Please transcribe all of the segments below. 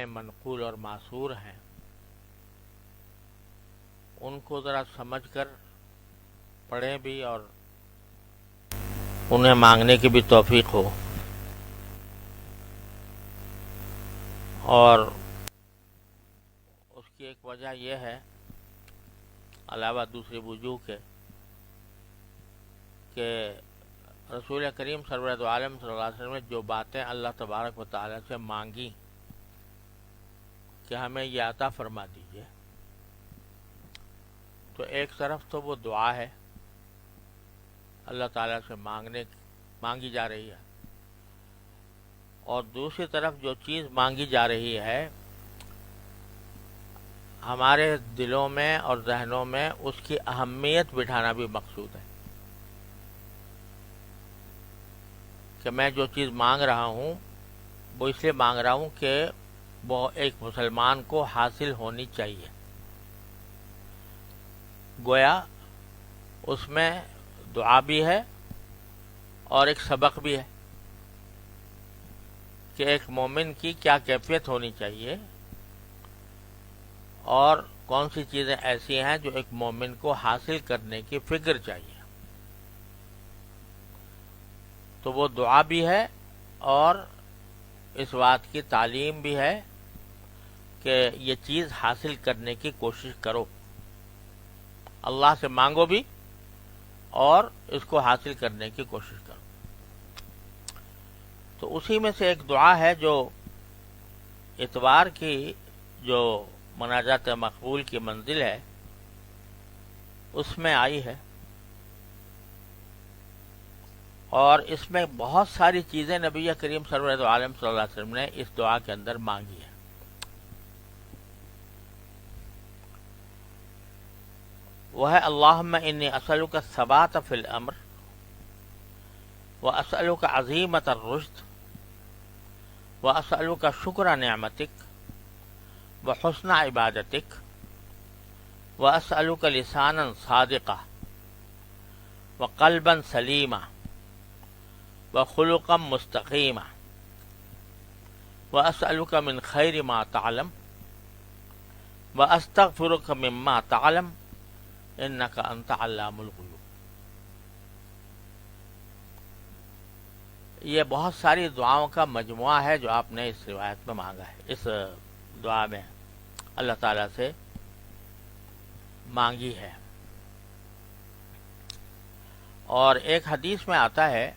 میں منقول اور معصور ہیں ان کو ذرا سمجھ کر پڑھیں بھی اور انہیں مانگنے کی بھی توفیق ہو. اور اس کی ایک وجہ یہ ہے علاوہ دوسری وجوہ کے کہ رسول کریم سرورت عالم صلی اللہ علیہ وسلم نے جو باتیں اللہ تبارک و تعالیٰ سے مانگی کہ ہمیں یہ عطا فرما دیجیے، تو ایک طرف تو وہ دعا ہے اللہ تعالیٰ سے مانگی جا رہی ہے، اور دوسری طرف جو چیز مانگی جا رہی ہے ہمارے دلوں میں اور ذہنوں میں اس کی اہمیت بٹھانا بھی مقصود ہے کہ میں جو چیز مانگ رہا ہوں وہ اس لیے مانگ رہا ہوں کہ وہ ایک مسلمان کو حاصل ہونی چاہیے. گویا اس میں دعا بھی ہے اور ایک سبق بھی ہے کہ ایک مومن کی کیا کیفیت ہونی چاہیے اور کون سی چیزیں ایسی ہیں جو ایک مومن کو حاصل کرنے کی فکر چاہیے. تو وہ دعا بھی ہے اور اس بات کی تعلیم بھی ہے کہ یہ چیز حاصل کرنے کی کوشش کرو، اللہ سے مانگو بھی اور اس کو حاصل کرنے کی کوشش کرو. تو اسی میں سے ایک دعا ہے جو اتوار کی جو مناجات مقبول کی منزل ہے اس میں آئی ہے، اور اس میں بہت ساری چیزیں نبی کریم سرورت عالم صلی اللہ علیہ وسلم نے اس دعا کے اندر مانگی ہے. وہ ہے اللہم انی اسألک الثبات فی الامر واسألک عظیمت الرشد واسألک شکر نعمتک وحسن عبادتک واسألک لسانا صادقا وقلبا سلیما وخلقا مستقیما واسألک من خیر ما تعلم واستغفرک مما تعلم انک انت علام الغیوب. یہ بہت ساری دعاؤں کا مجموعہ ہے جو آپ نے اس روایت میں مانگا ہے، اس دعا میں اللہ تعالیٰ سے مانگی ہے. اور ایک حدیث میں آتا ہے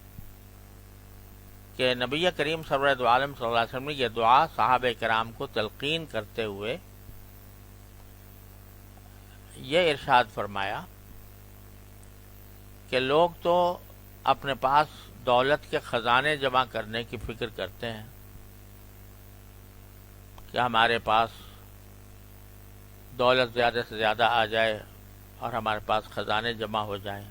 کہ نبی کریم سرورت عالم صلی اللہ علیہ وسلم نے یہ دعا صحابہ کرام کو تلقین کرتے ہوئے یہ ارشاد فرمایا کہ لوگ تو اپنے پاس دولت کے خزانے جمع کرنے کی فکر کرتے ہیں کہ ہمارے پاس دولت زیادہ سے زیادہ آ جائے اور ہمارے پاس خزانے جمع ہو جائیں.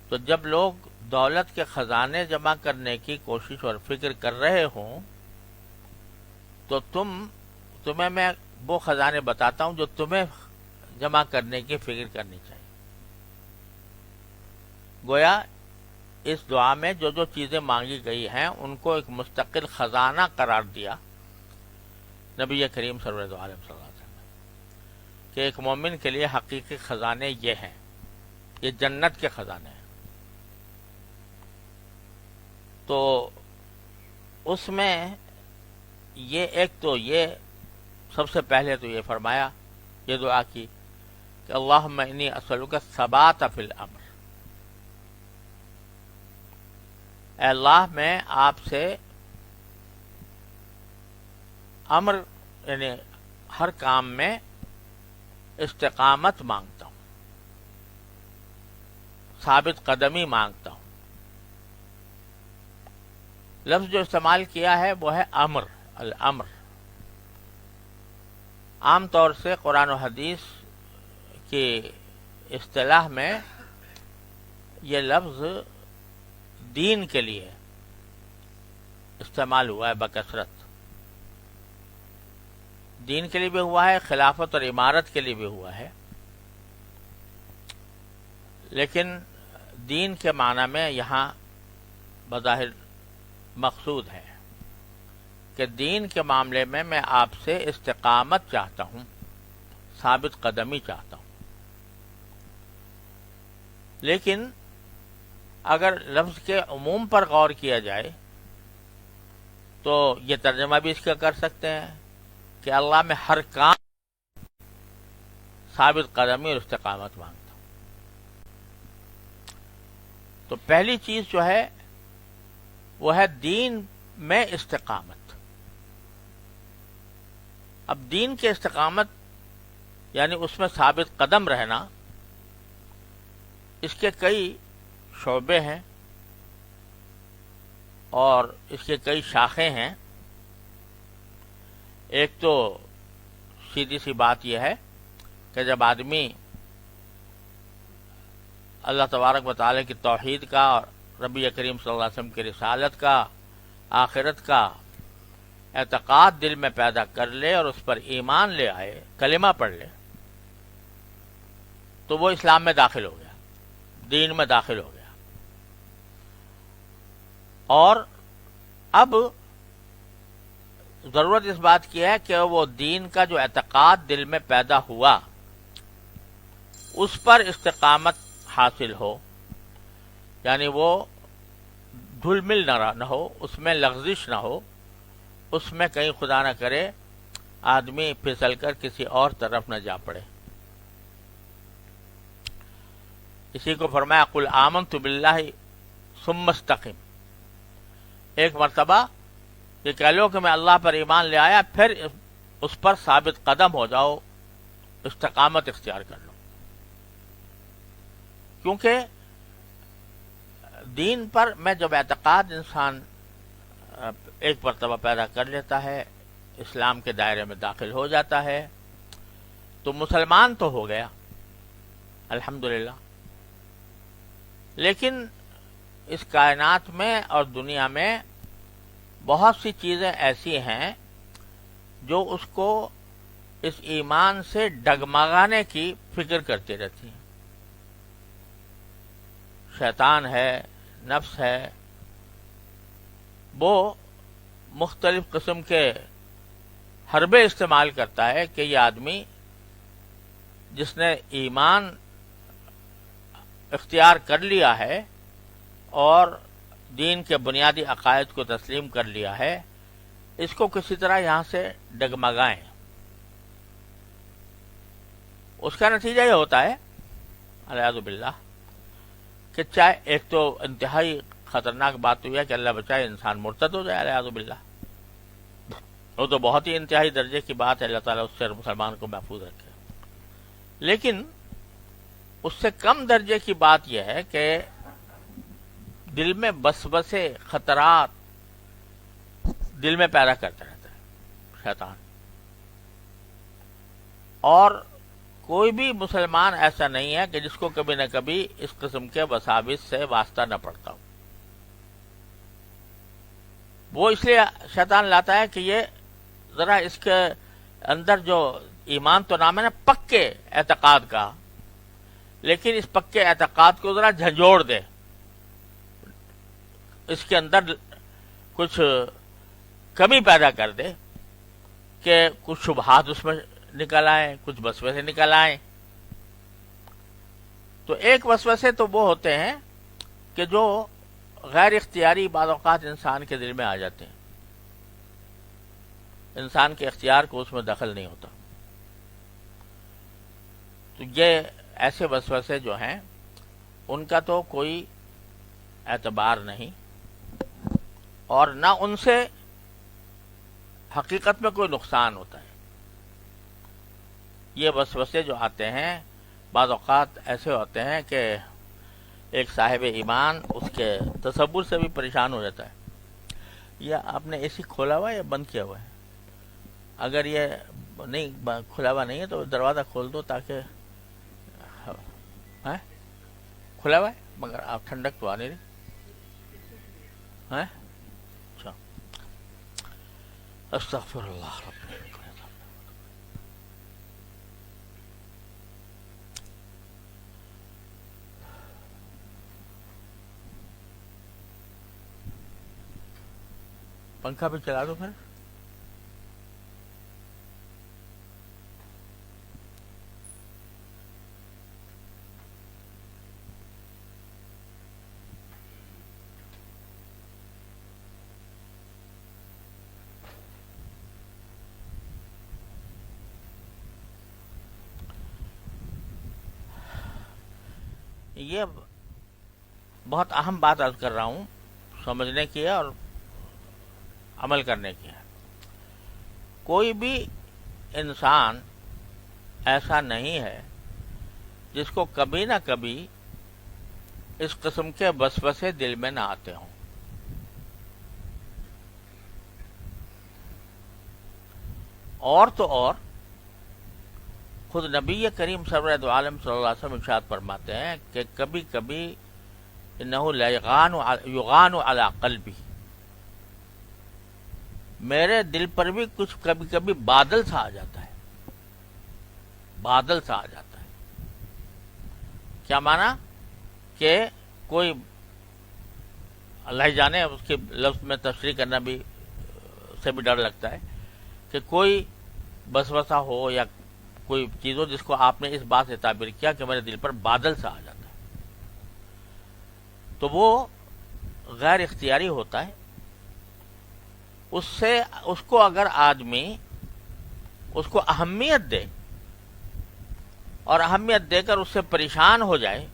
تو جب لوگ دولت کے خزانے جمع کرنے کی کوشش اور فکر کر رہے ہوں تو تمہیں میں وہ خزانے بتاتا ہوں جو تمہیں جمع کرنے کی فکر کرنی چاہیے. گویا اس دعا میں جو جو چیزیں مانگی گئی ہیں ان کو ایک مستقل خزانہ قرار دیا نبی کریم سرورت عالم صلی اللہ علیہ وسلم کہ ایک مومن کے لیے حقیقی خزانے یہ ہیں، یہ جنت کے خزانے ہیں. تو اس میں یہ ایک تو یہ سب سے پہلے تو یہ فرمایا، یہ دعا کی کہ اللہم انی اسألک الثبات فی الامر، اے اللہ میں آپ سے امر یعنی ہر کام میں استقامت مانگتا ہوں، ثابت قدمی مانگتا ہوں. لفظ جو استعمال کیا ہے وہ ہے امر، الامر. عام طور سے قرآن و حدیث کی اصطلاح میں یہ لفظ دین کے لیے استعمال ہوا ہے بکثرت. دین کے لیے بھی ہوا ہے، خلافت اور امارت کے لیے بھی ہوا ہے، لیکن دین کے معنی میں یہاں بظاہر مقصود ہے کہ دین کے معاملے میں آپ سے استقامت چاہتا ہوں، ثابت قدمی چاہتا ہوں. لیکن اگر لفظ کے عموم پر غور کیا جائے تو یہ ترجمہ بھی اس کا کر سکتے ہیں کہ اللہ میں ہر کام ثابت قدمی اور استقامت مانگتا ہوں. تو پہلی چیز جو ہے وہ ہے دین میں استقامت. اب دین کے استقامت یعنی اس میں ثابت قدم رہنا، اس کے کئی شعبے ہیں اور اس کے کئی شاخیں ہیں. ایک تو سیدھی سی بات یہ ہے کہ جب آدمی اللہ تبارک و تعالیٰ کی توحید کا اور نبی کریم صلی اللہ علیہ وسلم کی رسالت کا، آخرت کا اعتقاد دل میں پیدا کر لے اور اس پر ایمان لے آئے، کلمہ پڑھ لے، تو وہ اسلام میں داخل ہو گیا، دین میں داخل ہو گیا. اور اب ضرورت اس بات کی ہے کہ وہ دین کا جو اعتقاد دل میں پیدا ہوا اس پر استقامت حاصل ہو، یعنی وہ دھل مل نہ ہو، اس میں لغزش نہ ہو، اس میں کہیں خدا نہ کرے آدمی پھسل کر کسی اور طرف نہ جا پڑے. اسی کو فرمایا قل آمنت باللہ ثم استقم. ایک مرتبہ یہ کہہ لو کہ میں اللہ پر ایمان لے آیا، پھر اس پر ثابت قدم ہو جاؤ، استقامت اختیار کر لو. کیونکہ دین پر میں جب اعتقاد انسان ایک مرتبہ پیدا کر لیتا ہے، اسلام کے دائرے میں داخل ہو جاتا ہے، تو مسلمان تو ہو گیا الحمدللہ. لیکن اس کائنات میں اور دنیا میں بہت سی چیزیں ایسی ہیں جو اس کو اس ایمان سے ڈگمگانے کی فکر کرتی رہتی ہیں. شیطان ہے، نفس ہے، وہ مختلف قسم کے حربے استعمال کرتا ہے کہ یہ آدمی جس نے ایمان اختیار کر لیا ہے اور دین کے بنیادی عقائد کو تسلیم کر لیا ہے، اس کو کسی طرح یہاں سے ڈگمگائیں. اس کا نتیجہ یہ ہوتا ہے العیاذ باللہ کہ چاہے ایک تو انتہائی خطرناک بات تو یہ ہے کہ اللہ بچائے انسان مرتد ہو جائے العیاذ باللہ. وہ تو بہت ہی انتہائی درجے کی بات ہے، اللہ تعالیٰ اس سے مسلمان کو محفوظ رکھے. لیکن اس سے کم درجے کی بات یہ ہے کہ دل میں وسوسے، خطرات دل میں پیدا کرتا رہتا ہے شیطان. اور کوئی بھی مسلمان ایسا نہیں ہے کہ جس کو کبھی نہ کبھی اس قسم کے وساوس سے واسطہ نہ پڑتا ہو. وہ اس لیے شیطان لاتا ہے کہ یہ ذرا اس کے اندر جو ایمان تو نام ہے نا پکے اعتقاد کا، لیکن اس پکے اعتقاد کو ذرا جھنجھوڑ دے، اس کے اندر کچھ کمی پیدا کر دے کہ کچھ شبہات اس میں نکل آئیں، کچھ وسوسے نکل آئیں. تو ایک وسوسے تو وہ ہوتے ہیں کہ جو غیر اختیاری بعض اوقات انسان کے دل میں آ جاتے ہیں، انسان کے اختیار کو اس میں دخل نہیں ہوتا. تو یہ ایسے وسوسے جو ہیں ان کا تو کوئی اعتبار نہیں، اور نہ ان سے حقیقت میں کوئی نقصان ہوتا ہے. یہ وسوسے جو آتے ہیں بعض اوقات ایسے ہوتے ہیں کہ ایک صاحب ایمان اس کے تصور سے بھی پریشان ہو جاتا ہے. یا آپ نے اے سی کھولا ہوا ہے یا بند کیا ہوا ہے؟ اگر یہ نہیں کھلا ہوا نہیں ہے تو دروازہ کھول دو تاکہ کھلا ہوا ہے مگر آپ ٹھنڈک تو آ نہیں رہی. اچھا استغفر اللہ رب. پنکھا بھی چلا دو پھر. یہ بہت اہم بات عرض کر رہا ہوں، سمجھنے کی ہے اور عمل کرنے کی ہے۔ کوئی بھی انسان ایسا نہیں ہے جس کو کبھی نہ کبھی اس قسم کے وسوسے دل میں نہ آتے ہوں۔ اور تو اور خود نبی کریم سرور دو عالم صلی اللہ علیہ وسلم ارشاد فرماتے ہیں کہ کبھی کبھی انہ یغان علی قلبی، میرے دل پر بھی کچھ کبھی کبھی بادل سا آ جاتا ہے، بادل سا آ جاتا ہے۔ کیا مانا کہ کوئی، اللہ ہی جانے، اس کے لفظ میں تشریح کرنا بھی سے بھی ڈر لگتا ہے کہ کوئی وسوسہ ہو یا کوئی چیز ہو جس کو آپ نے اس بات سے تعبیر کیا کہ میرے دل پر بادل سا آ جاتا ہے، تو وہ غیر اختیاری ہوتا ہے۔ اس کو اگر آدمی اس کو اہمیت دے اور اہمیت دے کر اس سے پریشان ہو جائے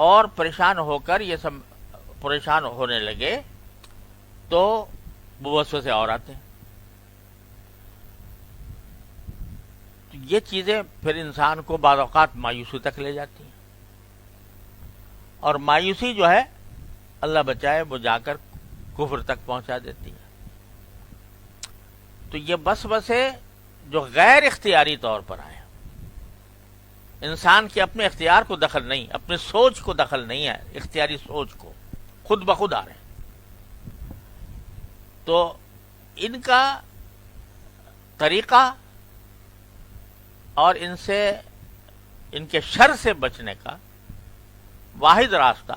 اور پریشان ہو کر یہ سب پریشان ہونے لگے تو وسوسے اور آتے ہیں۔ یہ چیزیں پھر انسان کو بعض اوقات مایوسی تک لے جاتی ہیں، اور مایوسی جو ہے اللہ بچائے وہ جا کر کفر تک پہنچا دیتی ہے۔ تو یہ وسوسے جو غیر اختیاری طور پر آئے، انسان کے اپنے اختیار کو دخل نہیں، اپنے سوچ کو دخل نہیں ہے، اختیاری سوچ کو خود بخود آ رہے ہیں، تو ان کا طریقہ اور ان کے شر سے بچنے کا واحد راستہ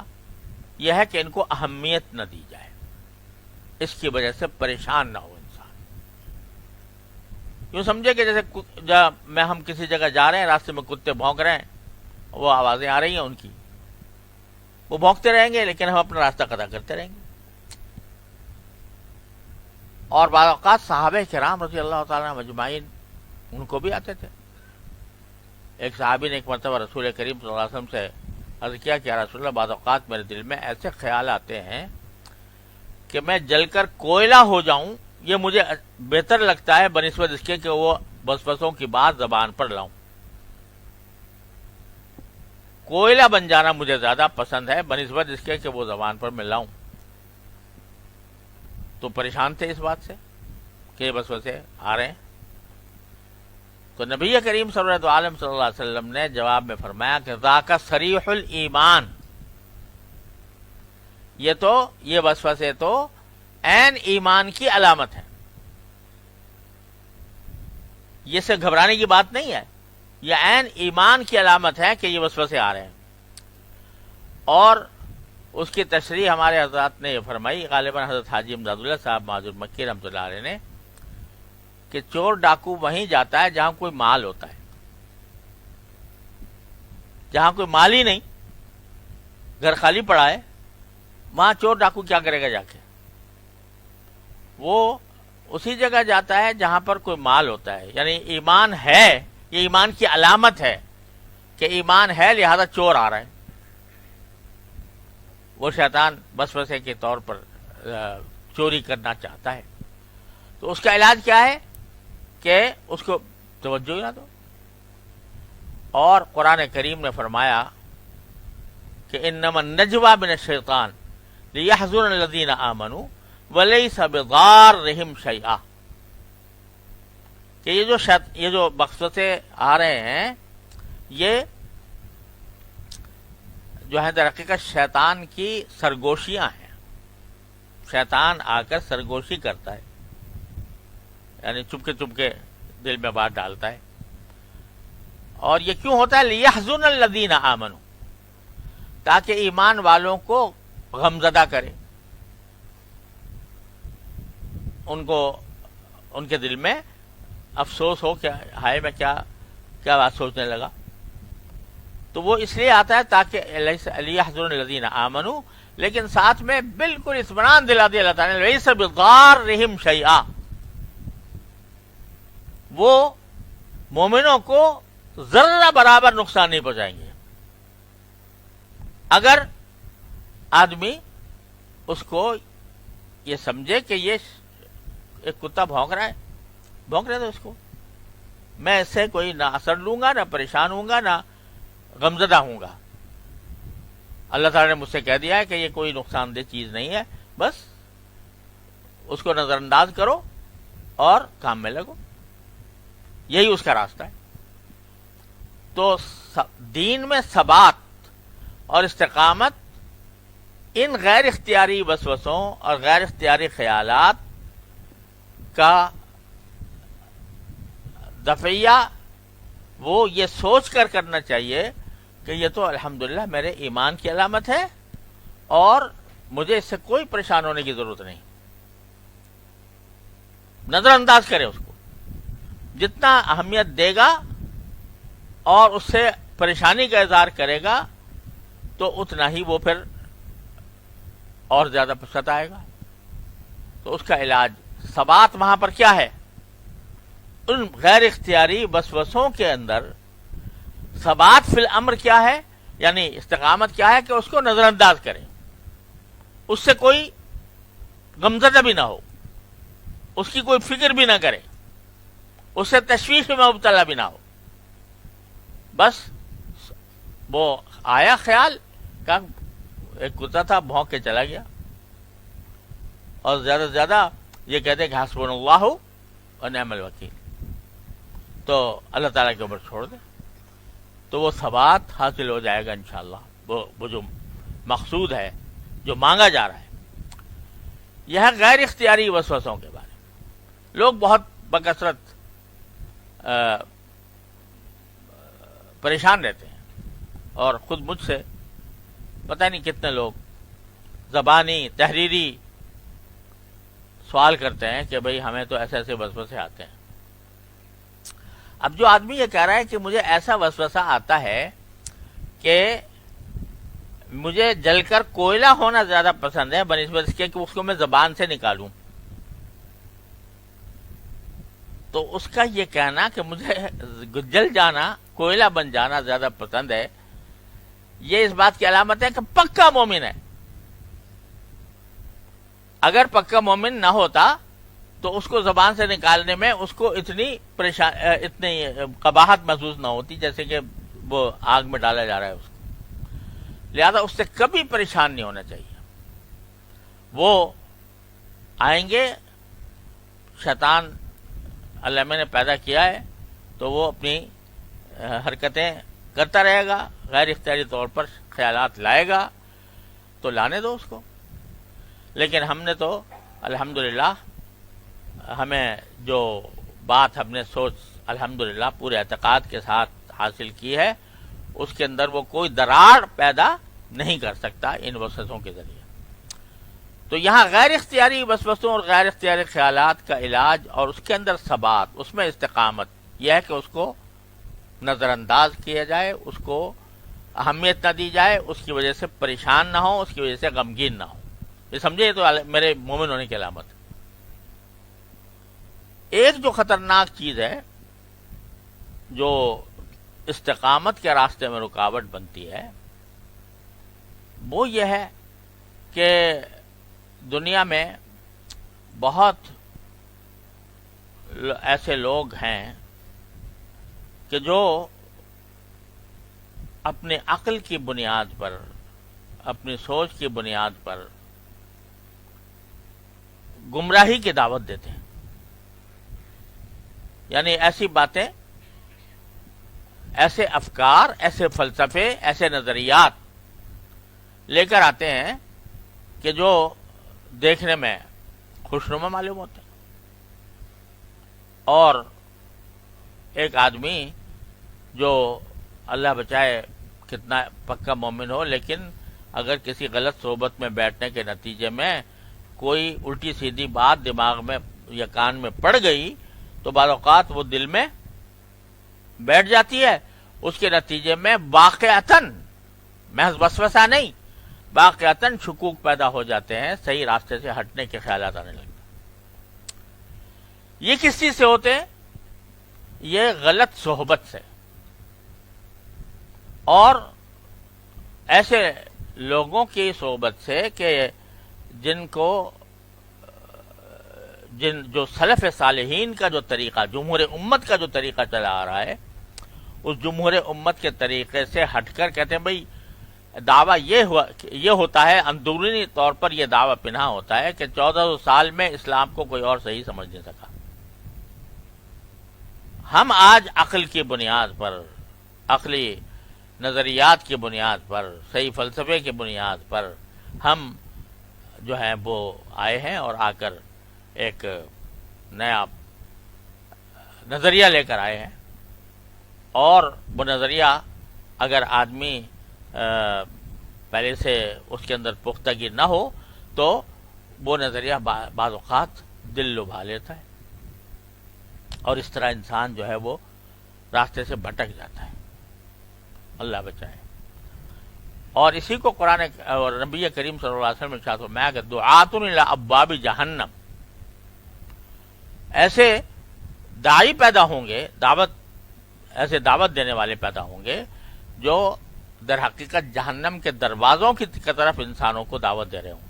یہ ہے کہ ان کو اہمیت نہ دی جائے، اس کی وجہ سے پریشان نہ ہو انسان۔ یوں سمجھے کہ جیسے ہم کسی جگہ جا رہے ہیں، راستے میں کتے بھونک رہے ہیں، وہ آوازیں آ رہی ہیں ان کی، وہ بھونکتے رہیں گے لیکن ہم اپنا راستہ قطع کرتے رہیں گے۔ اور بعض اوقات صحابہ کرام رضی اللہ تعالیٰ مجمعین ان کو بھی آتے تھے۔ ایک صحابی نے ایک مرتبہ رسول کریم صلی اللہ علیہ وسلم سے عرض کیا کہ یا رسول اللہ، بعض اوقات میرے دل میں ایسے خیال آتے ہیں کہ میں جل کر کوئلہ ہو جاؤں، یہ مجھے بہتر لگتا ہے بنسبت اس کے کہ وہ وسوسوں کی بات زبان پر لاؤں۔ کوئلہ بن جانا مجھے زیادہ پسند ہے بنسبت اس کے کہ وہ زبان پر میں لاؤں۔ تو پریشان تھے اس بات سے کہ وسوسے آ رہے ہیں۔ تو نبی کریم صلی اللہ علیہ وسلم نے جواب میں فرمایا کہ ذاک صریح الایمان، یہ وسوسے تو عین ایمان کی علامت ہے، یہ سے گھبرانے کی بات نہیں ہے، یہ عین ایمان کی علامت ہے کہ یہ وسوسے آ رہے ہیں۔ اور اس کی تشریح ہمارے حضرات نے یہ فرمائی، غالباً حضرت حاجی امداد اللہ صاحب معذور مکی رحمۃ اللہ علیہ نے، کہ چور ڈاکو وہیں جاتا ہے جہاں کوئی مال ہوتا ہے، جہاں کوئی مال ہی نہیں، گھر خالی پڑا ہے، وہاں چور ڈاکو کیا کرے گا جا کے؟ وہ اسی جگہ جاتا ہے جہاں پر کوئی مال ہوتا ہے۔ یعنی ایمان ہے، یہ ایمان کی علامت ہے کہ ایمان ہے، لہذا چور آ رہا ہے۔ وہ شیطان وسوسے کے طور پر چوری کرنا چاہتا ہے، تو اس کا علاج کیا ہے کہ اس کو توجہ ہی نہ دو۔ اور قرآن کریم نے فرمایا کہ انما النجوى من الشیطان لیحزن الذین آمنوا ولیس بضارهم شیئا، کہ یہ جو وسوسے آ رہے ہیں، یہ جو ہے در حقیقت شیطان کی سرگوشیاں ہیں۔ شیطان آ کر سرگوشی کرتا ہے، یعنی چپکے دل میں بات ڈالتا ہے۔ اور یہ کیوں ہوتا ہے؟ لیحزن الذین آمنوا، تاکہ ایمان والوں کو غمزدہ کرے، ان کے دل میں افسوس ہو کہ ہائے میں کیا بات سوچنے لگا۔ تو وہ اس لیے آتا ہے تاکہ لیحزن الذین آمنوا، لیکن ساتھ میں بالکل اطمینان دلا دیا اللہ تعالیٰ نے، لیس بضارہم شیئا، وہ مومنوں کو ذرہ برابر نقصان نہیں پہنچائیں گے۔ اگر آدمی اس کو یہ سمجھے کہ یہ ایک کتا بھونک رہا ہے، بھونک رہے تو اس کو میں اس سے کوئی نہ اثر لوں گا، نہ پریشان ہوں گا، نہ غمزدہ ہوں گا. اللہ تعالیٰ نے مجھ سے کہہ دیا ہے کہ یہ کوئی نقصان دہ چیز نہیں ہے، بس اس کو نظر انداز کرو اور کام میں لگو، یہی اس کا راستہ ہے. تو دین میں ثبات اور استقامت ان غیر اختیاری وسوسوں اور غیر اختیاری خیالات کا دفعیہ وہ یہ سوچ کر کرنا چاہیے کہ یہ تو الحمدللہ میرے ایمان کی علامت ہے اور مجھے اس سے کوئی پریشان ہونے کی ضرورت نہیں. نظر انداز کرے اس کو، جتنا اہمیت دے گا اور اس سے پریشانی کا اظہار کرے گا تو اتنا ہی وہ پھر اور زیادہ پسند آئے گا. تو اس کا علاج ثبات وہاں پر کیا ہے؟ ان غیر اختیاری وسوسوں کے اندر ثبات فی الامر کیا ہے، یعنی استقامت کیا ہے کہ اس کو نظر انداز کریں، اس سے کوئی غمزدہ بھی نہ ہو، اس کی کوئی فکر بھی نہ کرے، اس سے تشویش میں مبتلا بھی نہ ہو. بس وہ آیا خیال کا ایک کتا تھا، بھونک کے چلا گیا، اور زیادہ سے زیادہ یہ کہتے کہ حسبنا اللہ و نعم الوکیل، تو اللہ تعالیٰ کے اوپر چھوڑ دے تو وہ ثبات حاصل ہو جائے گا انشاءاللہ. وہ جو مقصود ہے، جو مانگا جا رہا ہے. یہ ہے غیر اختیاری وسوسوں کے بارے میں. لوگ بہت بکثرت پریشان رہتے ہیں، اور خود مجھ سے پتہ نہیں کتنے لوگ زبانی تحریری سوال کرتے ہیں کہ بھئی ہمیں تو ایسے ایسے وسوسے آتے ہیں. اب جو آدمی یہ کہہ رہا ہے کہ مجھے ایسا وسوسہ آتا ہے کہ مجھے جل کر کوئلہ ہونا زیادہ پسند ہے بنسبت اس کے کہ اس کو میں زبان سے نکالوں، تو اس کا یہ کہنا کہ مجھے جل جانا، کوئلہ بن جانا زیادہ پسند ہے، یہ اس بات کی علامت ہے کہ پکا مومن ہے. اگر پکا مومن نہ ہوتا تو اس کو زبان سے نکالنے میں اس کو اتنی قباحت محسوس نہ ہوتی جیسے کہ وہ آگ میں ڈالا جا رہا ہے اس کو. لہذا اس سے کبھی پریشان نہیں ہونا چاہیے. وہ آئیں گے، شیطان علامہ نے پیدا کیا ہے تو وہ اپنی حرکتیں کرتا رہے گا، غیر اختیاری طور پر خیالات لائے گا، تو لانے دو اس کو. لیکن ہم نے تو الحمدللہ ہمیں جو بات ہم نے سوچ الحمدللہ پورے اعتقاد کے ساتھ حاصل کی ہے، اس کے اندر وہ کوئی دراڑ پیدا نہیں کر سکتا ان وسوسوں کے ذریعے. تو یہاں غیر اختیاری وسوسوں اور غیر اختیاری خیالات کا علاج اور اس کے اندر ثبات، اس میں استقامت، یہ ہے کہ اس کو نظر انداز کیا جائے، اس کو اہمیت نہ دی جائے، اس کی وجہ سے پریشان نہ ہو، اس کی وجہ سے غمگین نہ ہو. یہ سمجھے، تو میرے مومن ہونے کی علامت. ایک جو خطرناک چیز ہے جو استقامت کے راستے میں رکاوٹ بنتی ہے، وہ یہ ہے کہ دنیا میں بہت ایسے لوگ ہیں کہ جو اپنی عقل کی بنیاد پر، اپنی سوچ کی بنیاد پر گمراہی کی دعوت دیتے ہیں. یعنی ایسی باتیں، ایسے افکار، ایسے فلسفے، ایسے نظریات لے کر آتے ہیں کہ جو دیکھنے میں خوشنما معلوم ہوتے ہیں. اور ایک آدمی جو اللہ بچائے کتنا پکا مومن ہو، لیکن اگر کسی غلط صحبت میں بیٹھنے کے نتیجے میں کوئی الٹی سیدھی بات دماغ میں یا کان میں پڑ گئی تو بعض اوقات وہ دل میں بیٹھ جاتی ہے. اس کے نتیجے میں واقعتاً، محض وسوسہ نہیں، واقعتاً شکوک پیدا ہو جاتے ہیں، صحیح راستے سے ہٹنے کے خیالات آنے لگتے ہیں. یہ کس چیز سے ہوتے ہیں؟ یہ غلط صحبت سے اور ایسے لوگوں کی صحبت سے کہ جو سلف صالحین کا جو طریقہ، جمہور امت کا جو طریقہ چلا آ رہا ہے، اس جمہور امت کے طریقے سے ہٹ کر کہتے ہیں بھئی دعویٰ یہ ہوتا ہے، اندرونی طور پر یہ دعویٰ پنہا ہوتا ہے کہ 1400 سال میں اسلام کو کوئی اور صحیح سمجھ نہیں سکا۔ ہم آج عقل کی بنیاد پر، عقلی نظریات کی بنیاد پر، صحیح فلسفے کی بنیاد پر ہم جو ہیں وہ آئے ہیں اور آ کر ایک نیا نظریہ لے کر آئے ہیں، اور وہ نظریہ اگر آدمی پہلے سے اس کے اندر پختگی نہ ہو تو وہ نظریہ بعض اوقات دل لبھا لیتا ہے، اور اس طرح انسان جو ہے وہ راستے سے بھٹک جاتا ہے۔ اللہ بچائے۔ اور اسی کو قرآن اور نبی کریم صلی اللہ علیہ وسلم نے ارشاد فرمایا کہ دعاتن الی ابواب جہنم، ایسے داعی پیدا ہوں گے، ایسے دعوت دینے والے پیدا ہوں گے جو در حقیقت جہنم کے دروازوں کی طرف انسانوں کو دعوت دے رہے ہوں،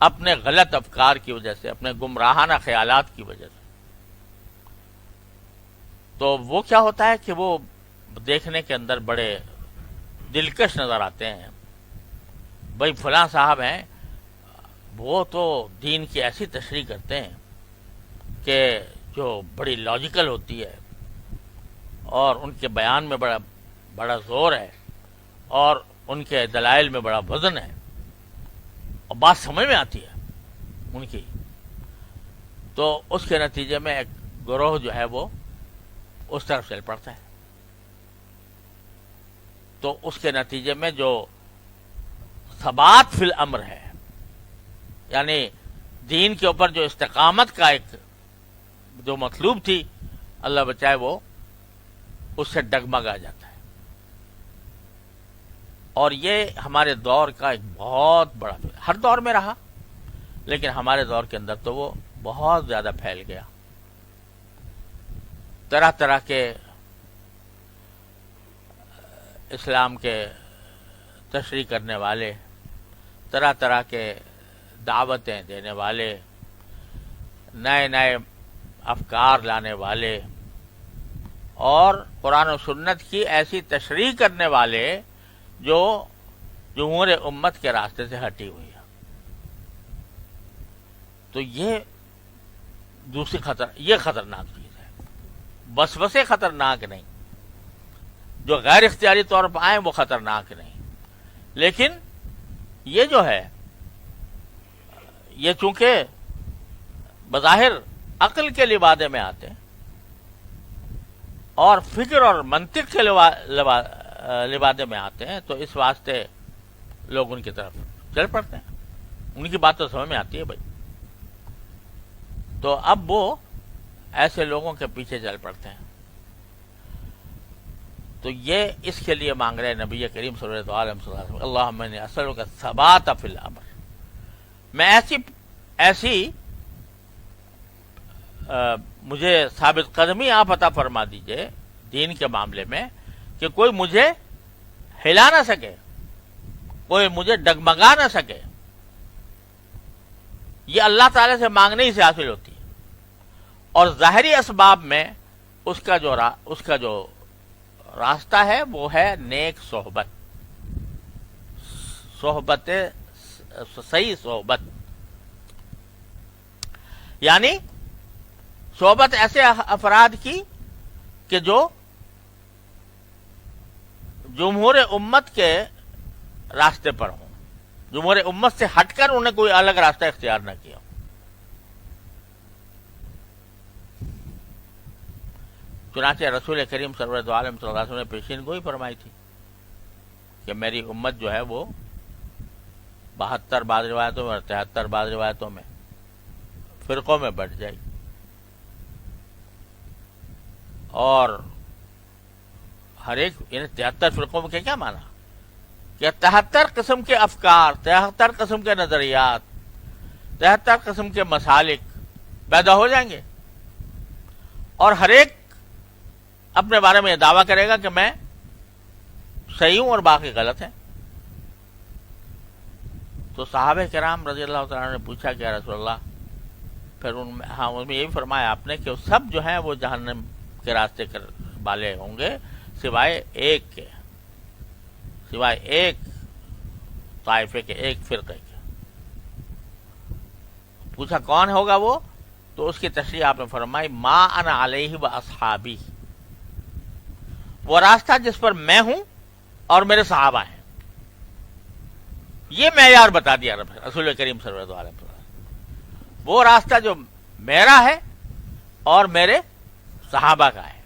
اپنے غلط افکار کی وجہ سے، اپنے گمراہانہ خیالات کی وجہ سے۔ تو وہ کیا ہوتا ہے کہ وہ دیکھنے کے اندر بڑے دلکش نظر آتے ہیں۔ بھائی فلاں صاحب ہیں، وہ تو دین کی ایسی تشریح کرتے ہیں کہ جو بڑی لاجیکل ہوتی ہے، اور ان کے بیان میں بڑا زور ہے، اور ان کے دلائل میں بڑا وزن ہے، اور بات سمجھ میں آتی ہے ان کی۔ تو اس کے نتیجے میں ایک گروہ جو ہے وہ اس طرف چل پڑتا ہے۔ تو اس کے نتیجے میں جو ثبات فی الامر ہے، یعنی دین کے اوپر جو استقامت کا ایک جو مطلوب تھی، اللہ بچائے وہ اس سے ڈگمگا جاتا ہے۔ اور یہ ہمارے دور کا ایک بہت بڑا، ہر دور میں رہا لیکن ہمارے دور کے اندر تو وہ بہت زیادہ پھیل گیا۔ طرح طرح کے اسلام کے تشریح کرنے والے، طرح طرح کے دعوتیں دینے والے، نئے نئے افکار لانے والے، اور قرآن و سنت کی ایسی تشریح کرنے والے جو جمہور امت کے راستے سے ہٹی ہوئی ہے۔ تو یہ یہ خطرناک چیز ہے۔ وسوسے خطرناک نہیں، جو غیر اختیاری طور پر آئیں وہ خطرناک نہیں، لیکن یہ جو ہے، یہ چونکہ بظاہر عقل کے لبادے میں آتے ہیں اور فکر اور منطق کے لبادے میں آتے ہیں، تو اس واسطے لوگ ان کی طرف چل پڑتے ہیں، ان کی بات تو سمجھ میں آتی ہے بھائی۔ تو اب وہ ایسے لوگوں کے پیچھے چل پڑتے ہیں۔ تو یہ اس کے لیے مانگ رہے نبی کریم صلی اللہ علیہ وسلم، اللہم انی اسألک الثبات فی الامر، میں ایسی مجھے ثابت قدمی آپ عطا فرما دیجئے دین کے معاملے میں کہ کوئی مجھے ہلا نہ سکے، کوئی مجھے ڈگمگا نہ سکے۔ یہ اللہ تعالی سے مانگنے ہی سے حاصل ہوتی ہے، اور ظاہری اسباب میں اس کا جو راستہ ہے وہ ہے نیک صحبت، صحیح صحبت، یعنی صحبت ایسے افراد کی کہ جو جمہور امت کے راستے پر ہوں، جمہور امت سے ہٹ کر انہیں کوئی الگ راستہ اختیار نہ کیا۔ چنانچہ رسول کریم صلی اللہ علیہ وسلم نے پیشین گوئی فرمائی تھی کہ میری امت جو ہے وہ 72 بعض روایتوں میں اور 73 بعض روایتوں میں فرقوں میں بٹ جائے گی، اور ہر ایک یعنی 73 فرقوں میں کیا مانا کہ 73 قسم کے افکار، 73 قسم کے نظریات، 73 قسم کے مسالک پیدا ہو جائیں گے، اور ہر ایک اپنے بارے میں یہ دعویٰ کرے گا کہ میں صحیح ہوں اور باقی غلط ہیں۔ تو صحابہ کرام رضی اللہ تعالیٰ نے پوچھا کہ یا رسول اللہ، پھر ان میں یہی فرمایا آپ نے کہ وہ سب جو ہیں وہ جہنم کے راستے والے ہوں گے سوائے ایک کے، سوائے ایک طائفے کے، ایک فرقے کے۔ پوچھا کون ہوگا وہ؟ تو اس کی تشریح آپ نے فرمائی ما انا علیہ و اصحابی، وہ راستہ جس پر میں ہوں اور میرے صحابہ ہیں۔ یہ معیار بتا دیا رسول کریم صلی اللہ علیہ وسلم، وہ راستہ جو میرا ہے اور میرے صحابہ کا ہے۔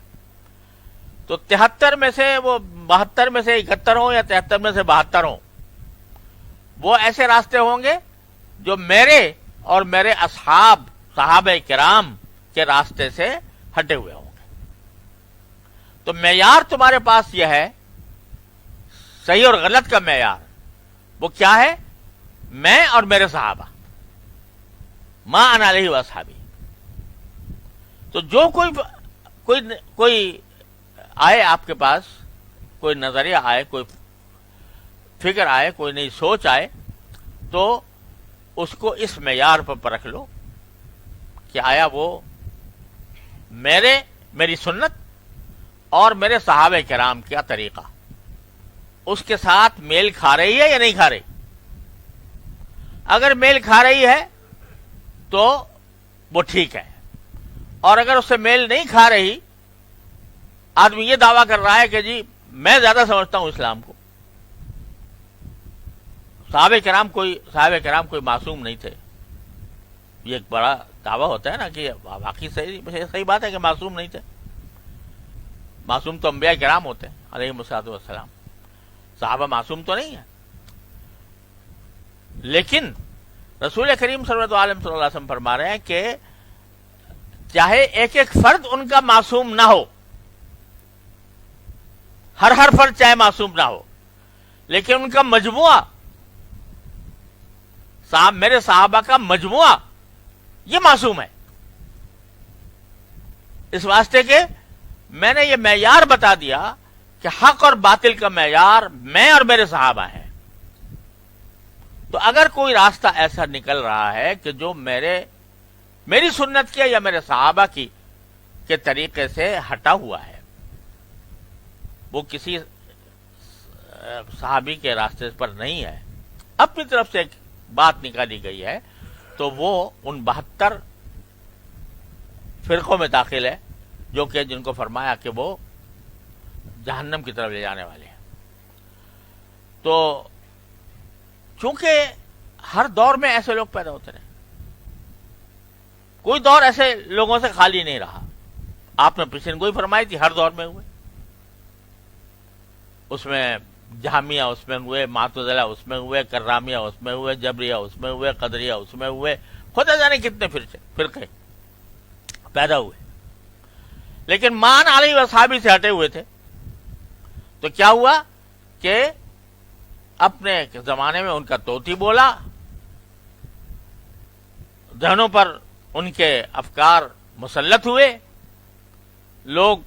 تو 73 میں سے وہ 72 میں سے 71 ہوں یا 73 میں سے 72 ہوں، وہ ایسے راستے ہوں گے جو میرے اور میرے اصحاب صحابہ کرام کے راستے سے ہٹے ہوئے ہوں گے۔ تو معیار تمہارے پاس یہ ہے، صحیح اور غلط کا معیار، وہ کیا ہے؟ میں اور میرے صحابہ، ما انا علیہ و اصحابی۔ تو جو کوئی آئے آپ کے پاس، کوئی نظریہ آئے، کوئی فکر آئے، کوئی نئی سوچ آئے، تو اس کو اس معیار پر پرکھ لو کہ آیا وہ میری سنت اور میرے صحابہ کرام کا طریقہ اس کے ساتھ میل کھا رہی ہے یا نہیں کھا رہی۔ اگر میل کھا رہی ہے تو وہ ٹھیک ہے، اور اگر اس سے میل نہیں کھا رہی، آدمی یہ دعویٰ کر رہا ہے کہ جی میں زیادہ سمجھتا ہوں اسلام کو، صحابہ کرام کوئی معصوم نہیں تھے، یہ ایک بڑا دعویٰ ہوتا ہے نا کہ واقعی صحیح بات ہے کہ معصوم نہیں تھے۔ معصوم تو انبیاء کرام ہوتے ہیں علیہ الصلوۃ والسلام، صحابہ معصوم تو نہیں ہے۔ لیکن رسول کریم صلی اللہ علیہ وسلم فرما رہے ہیں کہ چاہے ایک ایک فرد ان کا معصوم نہ ہو، ہر فرد چاہے معصوم نہ ہو، لیکن ان کا مجموعہ، میرے صحابہ کا مجموعہ یہ معصوم ہے۔ اس واسطے کہ میں نے یہ معیار بتا دیا کہ حق اور باطل کا معیار میں اور میرے صحابہ ہیں۔ تو اگر کوئی راستہ ایسا نکل رہا ہے کہ جو میری سنت کے یا میرے صحابہ کے طریقے سے ہٹا ہوا ہے، وہ کسی صحابی کے راستے پر نہیں ہے، اپنی طرف سے ایک بات نکالی گئی ہے، تو وہ ان 72 فرقوں میں داخل ہے جو کہ جن کو فرمایا کہ وہ جہنم کی طرف لے جانے والے ہیں۔ تو چونکہ ہر دور میں ایسے لوگ پیدا ہوتے رہے، کوئی دور ایسے لوگوں سے خالی نہیں رہا۔ آپ نے پیچھے گوئی فرمائی تھی، ہر دور میں ہوئے، اس میں جہمیہ اس میں ہوئے، معتزلہ اس میں ہوئے، کرامیہ اس میں ہوئے، جبریہ اس میں ہوئے، قدریہ اس میں ہوئے، خدا جانے کتنے فرقے پیدا ہوئے، لیکن مان علیہ وصحابی سے ہٹے ہوئے تھے۔ تو کیا ہوا کہ اپنے زمانے میں ان کا طوطی بولا، ذہنوں پر ان کے افکار مسلط ہوئے، لوگ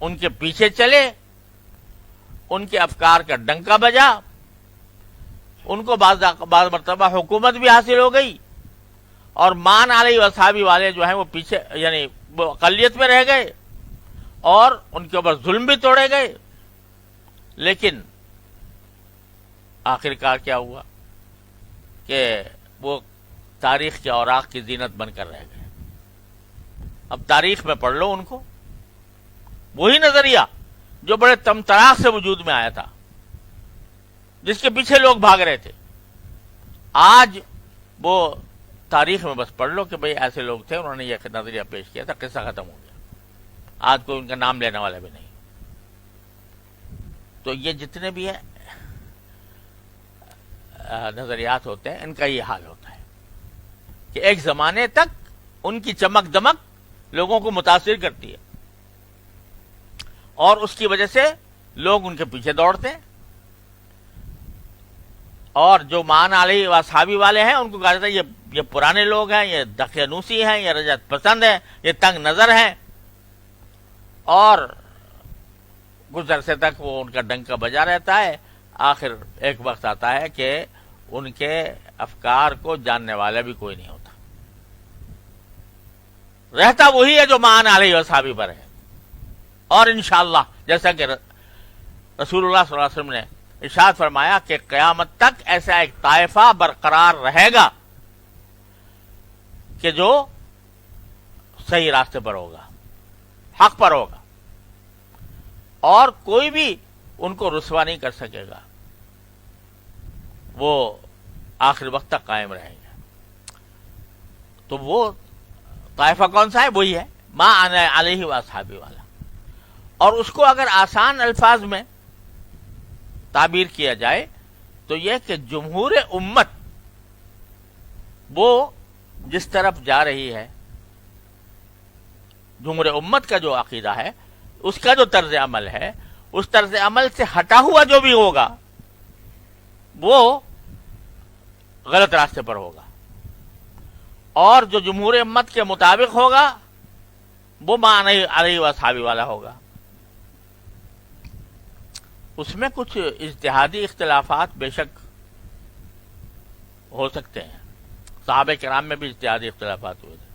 ان کے پیچھے چلے، ان کے افکار کا ڈنکا بجا، ان کو بعض مرتبہ حکومت بھی حاصل ہو گئی، اور مان علیہ وصحابی والے جو ہیں وہ پیچھے، یعنی وہ اقلیت میں رہ گئے اور ان کے اوپر ظلم بھی توڑے گئے۔ لیکن آخر کار کیا ہوا کہ وہ تاریخ کے اوراق کی زینت بن کر رہ گئے۔ اب تاریخ میں پڑھ لو ان کو، وہی نظریہ جو بڑے تمطراق سے وجود میں آیا تھا، جس کے پیچھے لوگ بھاگ رہے تھے، آج وہ تاریخ میں بس پڑھ لو کہ بھئی ایسے لوگ تھے، انہوں نے یہ نظریہ پیش کیا تھا، قصہ ختم ہو گیا، آج کوئی ان کا نام لینے والا بھی نہیں۔ تو یہ جتنے بھی ہیں نظریات ہوتے ہیں، ان کا یہ حال ہوتا ہے کہ ایک زمانے تک ان کی چمک دمک لوگوں کو متاثر کرتی ہے، اور اس کی وجہ سے لوگ ان کے پیچھے دوڑتے ہیں، اور جو مان علیہ وصحابی والے ہیں ان کو کہا جاتا ہے یہ پرانے لوگ ہیں، یہ دقیانوسی ہیں، یہ رجعت پسند ہیں، یہ تنگ نظر ہیں، اور کچھ عرصے تک وہ ان کا ڈنکا بجا رہتا ہے۔ آخر ایک وقت آتا ہے کہ ان کے افکار کو جاننے والا بھی کوئی نہیں ہوتا، رہتا وہی ہے جو مان علیہ وصحابہ پر ہے۔ اور انشاءاللہ جیسا کہ رسول اللہ صلی اللہ علیہ وسلم نے ارشاد فرمایا کہ قیامت تک ایسا ایک طائفہ برقرار رہے گا کہ جو صحیح راستے پر ہوگا، حق پر ہوگا، اور کوئی بھی ان کو رسوا نہیں کر سکے گا، وہ آخر وقت تک قائم رہیں گے۔ تو وہ طائفہ کون سا ہے؟ وہی ہے ما انا علیہ واصحابہ والا۔ اور اس کو اگر آسان الفاظ میں تعبیر کیا جائے تو یہ کہ جمہور امت وہ جس طرف جا رہی ہے، جمہور امت کا جو عقیدہ ہے، اس کا جو طرز عمل ہے، اس طرز عمل سے ہٹا ہوا جو بھی ہوگا وہ غلط راستے پر ہوگا، اور جو جمہور امت کے مطابق ہوگا وہ ما انا علیہ واصحابہ والا ہوگا۔ اس میں کچھ اجتہادی اختلافات بے شک ہو سکتے ہیں، صحابہ کرام میں بھی اجتہادی اختلافات ہوئے تھے۔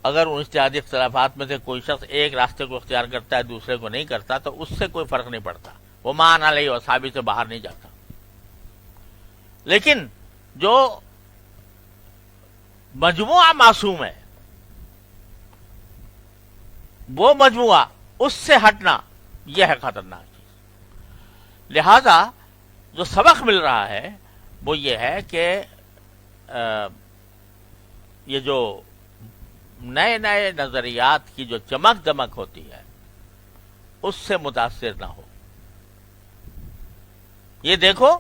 اگر ان اجتہادی اختلافات میں سے کوئی شخص ایک راستے کو اختیار کرتا ہے دوسرے کو نہیں کرتا تو اس سے کوئی فرق نہیں پڑتا، وہ ما انا علیہ واصحابہ سے باہر نہیں جاتا۔ لیکن جو مجموعہ معصوم ہے، وہ مجموعہ، اس سے ہٹنا یہ ہے خطرناک چیز۔ لہذا جو سبق مل رہا ہے وہ یہ ہے کہ یہ جو نئے نئے نظریات کی جو چمک دمک ہوتی ہے اس سے متاثر نہ ہو۔ یہ دیکھو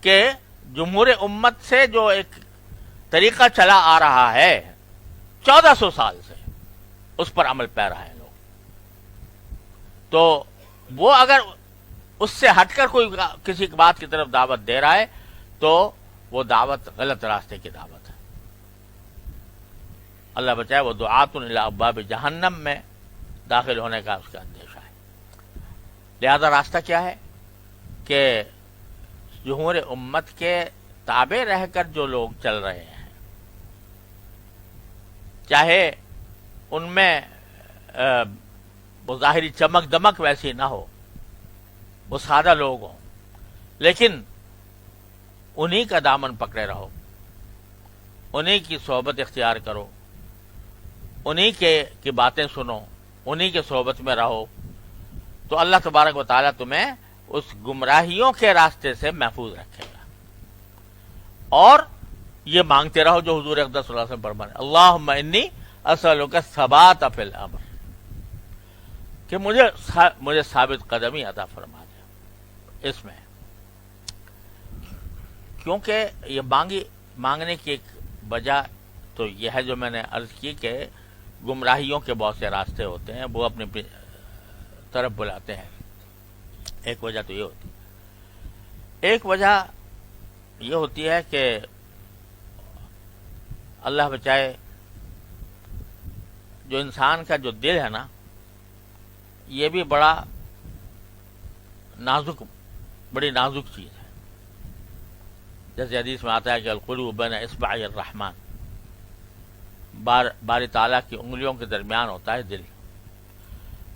کہ جمہور امت سے جو ایک طریقہ چلا آ رہا ہے 1400 سال سے، اس پر عمل پیرا ہے لوگ، تو وہ اگر اس سے ہٹ کر کوئی کسی بات کی طرف دعوت دے رہا ہے تو وہ دعوت غلط راستے کی دعوت ہے۔ اللہ بچائے، وہ دعات الی ابواب جہنم میں داخل ہونے کا اس کا اندیشہ ہے۔ لہذا راستہ کیا ہے کہ جمہور امت کے تابع رہ کر جو لوگ چل رہے ہیں، چاہے ان میں وہ ظاہری چمک دمک ویسی نہ ہو، وہ سادہ لوگ ہوں، لیکن انہی کا دامن پکڑے رہو، انہی کی صحبت اختیار کرو، انہی کی باتیں سنو، انہی کے صحبت میں رہو، تو اللہ تبارک و تعالیٰ تمہیں اس گمراہیوں کے راستے سے محفوظ رکھے گا۔ اور یہ مانگتے رہو جو حضور اقدس صلی اللہ علیہ وسلم فرماتے ہیں، اللہم انی اسألک الثبات فی الامر، کہ مجھے ثابت قدمی عطا فرما دے اس میں، کیونکہ یہ مانگنے کی ایک وجہ تو یہ ہے جو میں نے عرض کی کہ گمراہیوں کے بہت سے راستے ہوتے ہیں، وہ اپنے طرف بلاتے ہیں۔ ایک وجہ تو یہ ہوتی ہے، ایک وجہ یہ ہوتی ہے کہ اللہ بچائے جو انسان کا جو دل ہے نا، یہ بھی بڑی نازک چیز ہے۔ جیسے حدیث میں آتا ہے کہ القلوب بین اصبع الرحمن، باری تعالیٰ کی انگلیوں کے درمیان ہوتا ہے دل۔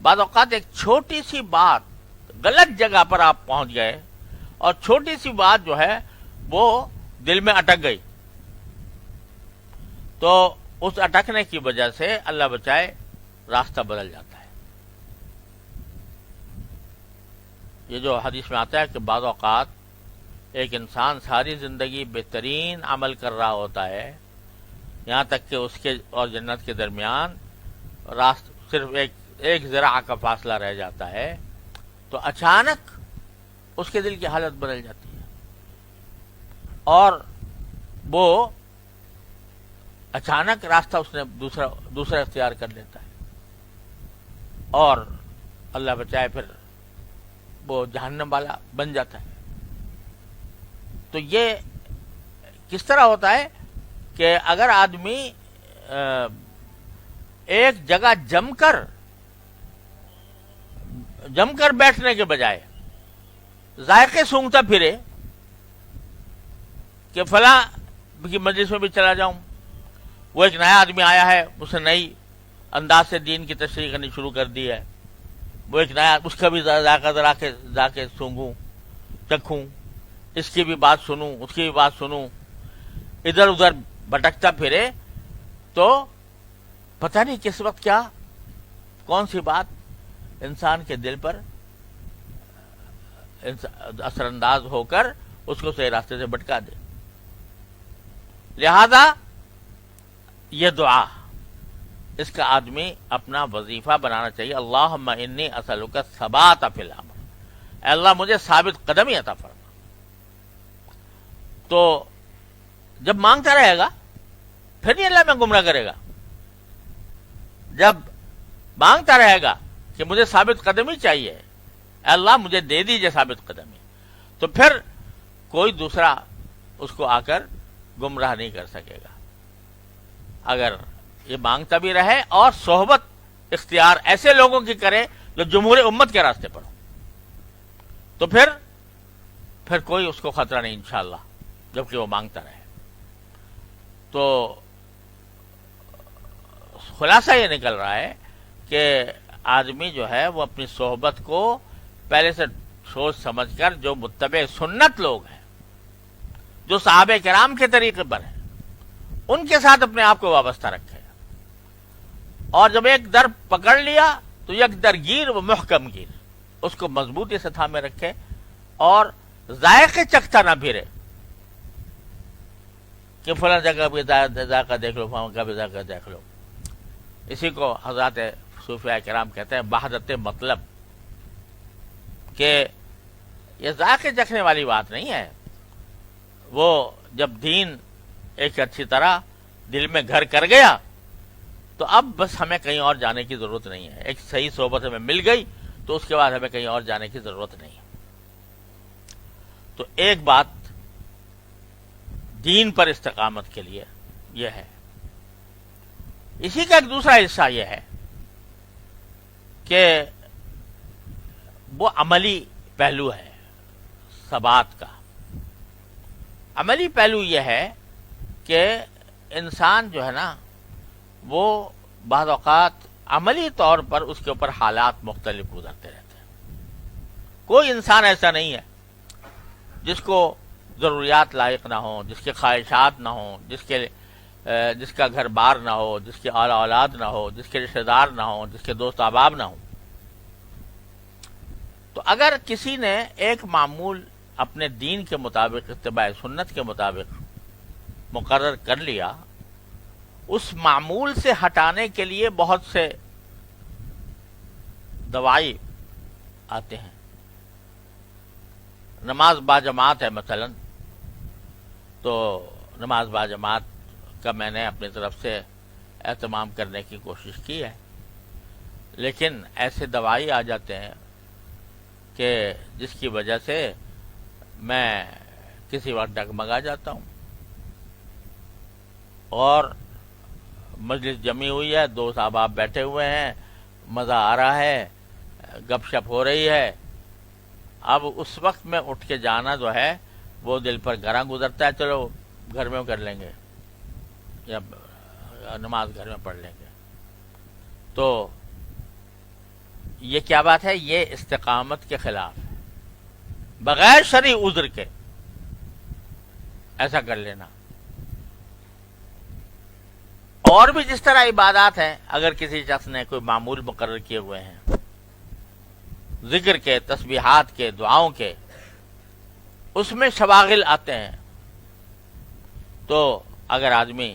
بعض اوقات ایک چھوٹی سی بات، غلط جگہ پر آپ پہنچ گئے اور چھوٹی سی بات جو ہے وہ دل میں اٹک گئی، تو اس اٹکنے کی وجہ سے اللہ بچائے راستہ بدل جاتا ہے۔ یہ جو حدیث میں آتا ہے کہ بعض اوقات ایک انسان ساری زندگی بہترین عمل کر رہا ہوتا ہے، یہاں تک کہ اس کے اور جنت کے درمیان صرف ایک ذراع کا فاصلہ رہ جاتا ہے، تو اچانک اس کے دل کی حالت بدل جاتی ہے اور وہ اچانک راستہ اس نے دوسرا اختیار کر لیتا ہے، اور اللہ بچائے پھر وہ جہنم والا بن جاتا ہے۔ تو یہ کس طرح ہوتا ہے کہ اگر آدمی ایک جگہ جم کر بیٹھنے کے بجائے ذائقے سونگتا پھرے کہ فلاں کی مجلس میں بھی چلا جاؤں، وہ ایک نیا آدمی آیا ہے، اسے نئی انداز سے دین کی تشریح کرنی شروع کر دی ہے، وہ ایک نیا، اس کا بھی ذائقہ جا کے سونگوں چکھوں، اس کی بھی بات سنوں، اس کی بھی بات سنوں، ادھر ادھر بھٹکتا پھرے تو پتہ نہیں کس وقت کیا کون سی بات انسان کے دل پر اثر انداز ہو کر اس کو صحیح راستے سے بھٹکا دے۔ لہذا یہ دعا اس کا آدمی اپنا وظیفہ بنانا چاہیے، اللہم انی اسألک الثبات فی الامر، اے اللہ مجھے ثابت قدمی عطا فرما۔ تو جب مانگتا رہے گا پھر نہیں اللہ میں گمراہ کرے گا، جب مانگتا رہے گا کہ مجھے ثابت قدمی چاہیے، اے اللہ مجھے دے دیجئے ثابت قدمی، تو پھر کوئی دوسرا اس کو آ کر گمراہ نہیں کر سکے گا۔ اگر یہ مانگتا بھی رہے اور صحبت اختیار ایسے لوگوں کی کرے جو جمہور امت کے راستے پر ہو، تو پھر کوئی اس کو خطرہ نہیں انشاءاللہ، جبکہ وہ مانگتا رہے۔ تو خلاصہ یہ نکل رہا ہے کہ آدمی جو ہے وہ اپنی صحبت کو پہلے سے سوچ سمجھ کر، جو متبع سنت لوگ ہیں، جو صحابہ کرام کے طریقے پر ہیں، ان کے ساتھ اپنے آپ کو وابستہ رکھے، اور جب ایک در پکڑ لیا تو یک در گیر و محکم گیر، اس کو مضبوطی سے تھامے رکھے اور ذائقے چکھتا نہ پھرے کہ فلاں جگہ بھی ذائقہ دیکھ لو، فلاں جگہ بھی ذائقہ دیکھ لو۔ اسی کو حضرات صوفیاء کرام کہتے ہیں وحدت مطلب، کہ یہ ذائقے چکھنے والی بات نہیں ہے، وہ جب دین ایک اچھی طرح دل میں گھر کر گیا تو اب بس ہمیں کہیں اور جانے کی ضرورت نہیں ہے، ایک صحیح صحبت ہمیں مل گئی تو اس کے بعد ہمیں کہیں اور جانے کی ضرورت نہیں ہے۔ تو ایک بات دین پر استقامت کے لیے یہ ہے۔ اسی کا ایک دوسرا حصہ یہ ہے کہ وہ عملی پہلو ہے ثبات کا۔ عملی پہلو یہ ہے کہ انسان جو ہے نا وہ بعض اوقات عملی طور پر اس کے اوپر حالات مختلف گزرتے رہتے ہیں۔ کوئی انسان ایسا نہیں ہے جس کو ضروریات لائق نہ ہوں، جس کے خواہشات نہ ہوں، جس کا گھر بار نہ ہو، جس کی اعلی اولاد نہ ہو، جس کے رشتہ دار نہ ہوں، جس کے دوست احباب نہ ہوں۔ تو اگر کسی نے ایک معمول اپنے دین کے مطابق، اتباع سنت کے مطابق مقرر کر لیا، اس معمول سے ہٹانے کے لیے بہت سے دوائی آتے ہیں۔ نماز باجماعت ہے مثلا، تو نماز باجماعت کا میں نے اپنی طرف سے اہتمام کرنے کی کوشش کی ہے، لیکن ایسے دوائی آ جاتے ہیں کہ جس کی وجہ سے میں کسی وقت ڈگمگا جاتا ہوں، اور مجلس جمی ہوئی ہے، دوست احباب بیٹھے ہوئے ہیں، مزہ آ رہا ہے، گپ شپ ہو رہی ہے، اب اس وقت میں اٹھ کے جانا جو ہے وہ دل پر گراں گزرتا ہے، چلو گھر میں کر لیں گے یا نماز گھر میں پڑھ لیں گے۔ تو یہ کیا بات ہے؟ یہ استقامت کے خلاف ہے، بغیر شرعی عذر کے ایسا کر لینا۔ اور بھی جس طرح عبادات ہیں، اگر کسی شخص نے کوئی معمول مقرر کیے ہوئے ہیں ذکر کے، تسبیحات کے، دعاؤں کے، اس میں شواغل آتے ہیں، تو اگر آدمی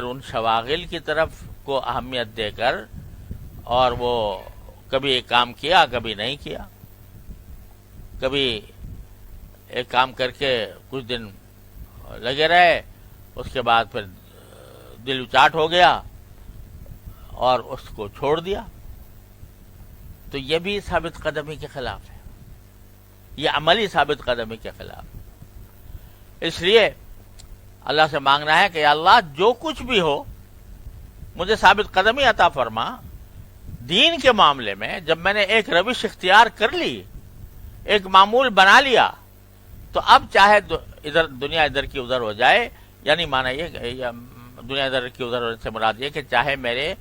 ان شواغل کی طرف کو اہمیت دے کر، اور وہ کبھی ایک کام کیا کبھی نہیں کیا، کبھی ایک کام کر کے کچھ دن لگے رہے، اس کے بعد پھر دل اچاٹ ہو گیا اور اس کو چھوڑ دیا، تو یہ بھی ثابت قدمی کے خلاف ہے، یہ عملی ثابت قدمی کے خلاف ہے۔ اس لیے اللہ سے مانگنا ہے کہ یا اللہ جو کچھ بھی ہو مجھے ثابت قدمی عطا فرما دین کے معاملے میں۔ جب میں نے ایک روش اختیار کر لی، ایک معمول بنا لیا، تو اب چاہے ادھر دنیا ادھر کی ادھر ہو جائے، یعنی مانا یہ دنیا ادھر کی ادھر ہونے سے مراد یہ کہ چاہے میرے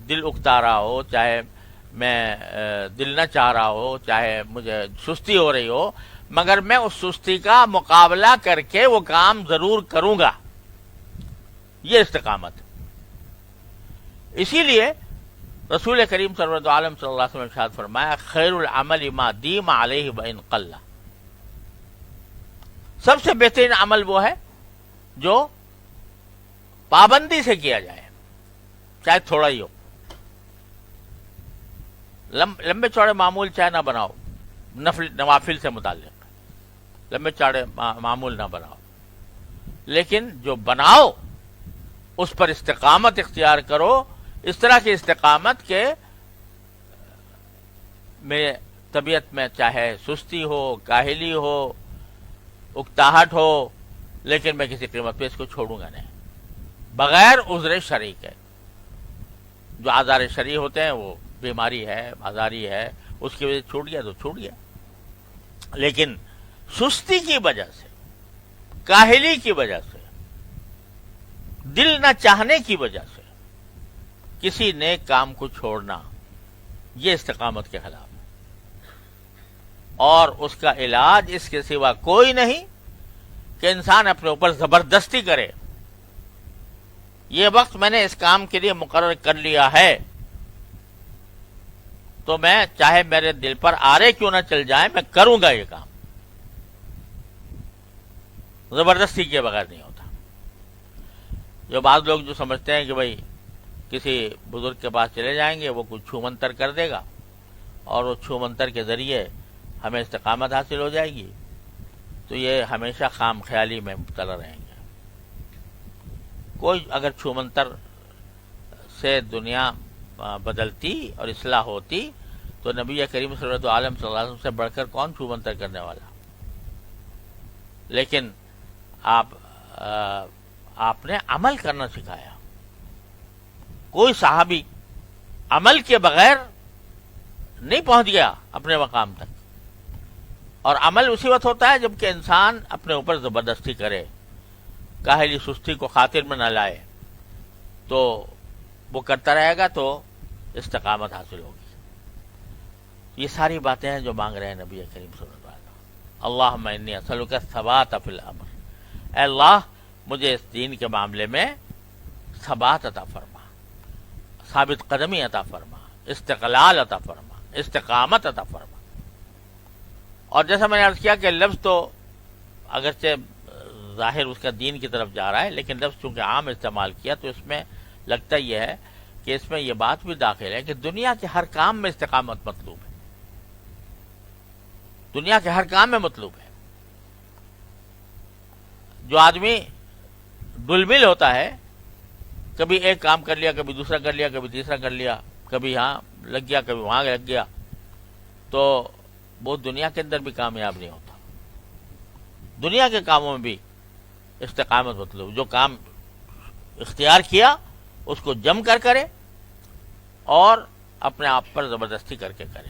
دل اکتا رہا ہو، چاہے میں دل نہ چاہ رہا ہو، چاہے مجھے سستی ہو رہی ہو، مگر میں اس سستی کا مقابلہ کر کے وہ کام ضرور کروں گا. یہ استقامت. اسی لیے رسول کریم صلی اللہ علیہ وسلم نے ارشاد فرمایا خیر العمل ما دیم علیہ وان قل. سب سے بہترین عمل وہ ہے جو پابندی سے کیا جائے، چاہے تھوڑا ہی ہو. لمبے چوڑے معمول چاہے نہ بناؤ، نوافل سے متعلق لمبے چوڑے معمول نہ بناؤ، لیکن جو بناؤ اس پر استقامت اختیار کرو. اس طرح کی استقامت کے میں طبیعت میں چاہے سستی ہو، کاہلی ہو، اکتاہٹ ہو، لیکن میں کسی قیمت پہ اس کو چھوڑوں گا نہیں، بغیر عذر شرعی کے. جو آزار شرعی ہوتے ہیں وہ بیماری ہے، آزاری ہے، اس کی وجہ سے چھوٹ گیا تو چھوٹ گیا. لیکن سستی کی وجہ سے، کاہلی کی وجہ سے، دل نہ چاہنے کی وجہ سے کسی نیک کام کو چھوڑنا، یہ استقامت کے خلاف ہے. اور اس کا علاج اس کے سوا کوئی نہیں کہ انسان اپنے اوپر زبردستی کرے. یہ وقت میں نے اس کام کے لیے مقرر کر لیا ہے تو میں چاہے میرے دل پر آرے کیوں نہ چل جائیں، میں کروں گا یہ کام. زبردستی کے بغیر نہیں ہوتا. جو بعض لوگ جو سمجھتے ہیں کہ بھائی کسی بزرگ کے پاس چلے جائیں گے، وہ کچھ چھو منتر کر دے گا اور وہ چھو منتر کے ذریعے ہمیں استقامت حاصل ہو جائے گی، تو یہ ہمیشہ خام خیالی میں مبتلا رہیں گے. کوئی اگر چھو منتر سے دنیا بدلتی اور اصلاح ہوتی تو نبی کریم صلی اللہ علیہ وسلم سے بڑھ کر کون چھو منتر کرنے والا. لیکن آپ نے عمل کرنا سکھایا. کوئی صحابی عمل کے بغیر نہیں پہنچ گیا اپنے مقام تک. اور عمل اسی وقت ہوتا ہے جب کہ انسان اپنے اوپر زبردستی کرے، کاہلی سستی کو خاطر میں نہ لائے، تو وہ کرتا رہے گا تو استقامت حاصل ہوگی. یہ ساری باتیں ہیں جو مانگ رہے ہیں نبی کریم صلی اللہ علیہ وسلم. اللہم انی اسألک الثبات فی الامر. اے اللہ مجھے اس دین کے معاملے میں ثبات عطا فرما، ثابت قدمی عطا فرما، استقلال عطا فرما، استقامت عطا فرما. اور جیسا میں نے عرض کیا کہ لفظ تو اگرچہ ظاہر اس کا دین کی طرف جا رہا ہے، لیکن لفظ چونکہ عام استعمال کیا تو اس میں لگتا یہ ہے کہ اس میں یہ بات بھی داخل ہے کہ دنیا کے ہر کام میں استقامت مطلوب ہے. دنیا کے ہر کام میں مطلوب ہے. جو آدمی ڈلمل ہوتا ہے، کبھی ایک کام کر لیا، کبھی دوسرا کر لیا، کبھی تیسرا کر لیا، کبھی ہاں لگ گیا، کبھی وہاں لگ گیا، تو وہ دنیا کے اندر بھی کامیاب نہیں ہوتا. دنیا کے کاموں میں بھی استقامت مطلوب. جو کام اختیار کیا اس کو جم کر کرے اور اپنے آپ پر زبردستی کر کے کرے.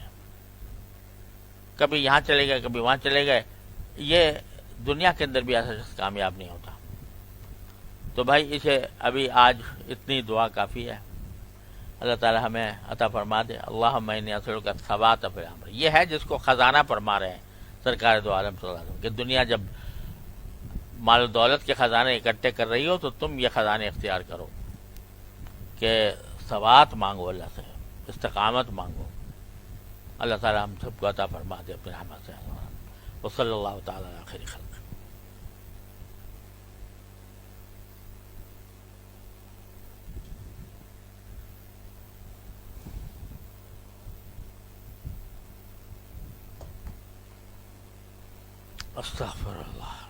کبھی یہاں چلے گئے، کبھی وہاں چلے گئے، یہ دنیا کے اندر بھی ایسا شخص کامیاب نہیں ہوتا. تو بھائی اسے ابھی آج اتنی دعا کافی ہے. اللہ تعالی ہمیں عطا فرما دے. اللہم انی اسألک الثبات فی الامر. یہ ہے جس کو خزانہ فرما رہے ہیں سرکار دو عالم صلی اللہ علیہ وسلم کہ دنیا جب مال و دولت کے خزانے اکٹھے کر رہی ہو تو تم یہ خزانے اختیار کرو کہ ثبات مانگو، اللہ سے استقامت مانگو. اللہ تعالی ہم سب کو عطا فرما دے اپنے رحمت سے. وصلی اللہ تعالی علی خیر خلق. استغفر اللہ.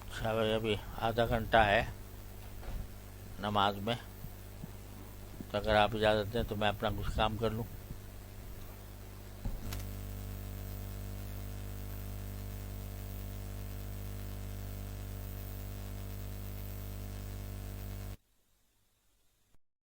اچھا بھائی ابھی آدھا گھنٹہ ہے نماز میں، تو اگر آپ اجازت دیں تو میں اپنا کچھ کام کر لوں.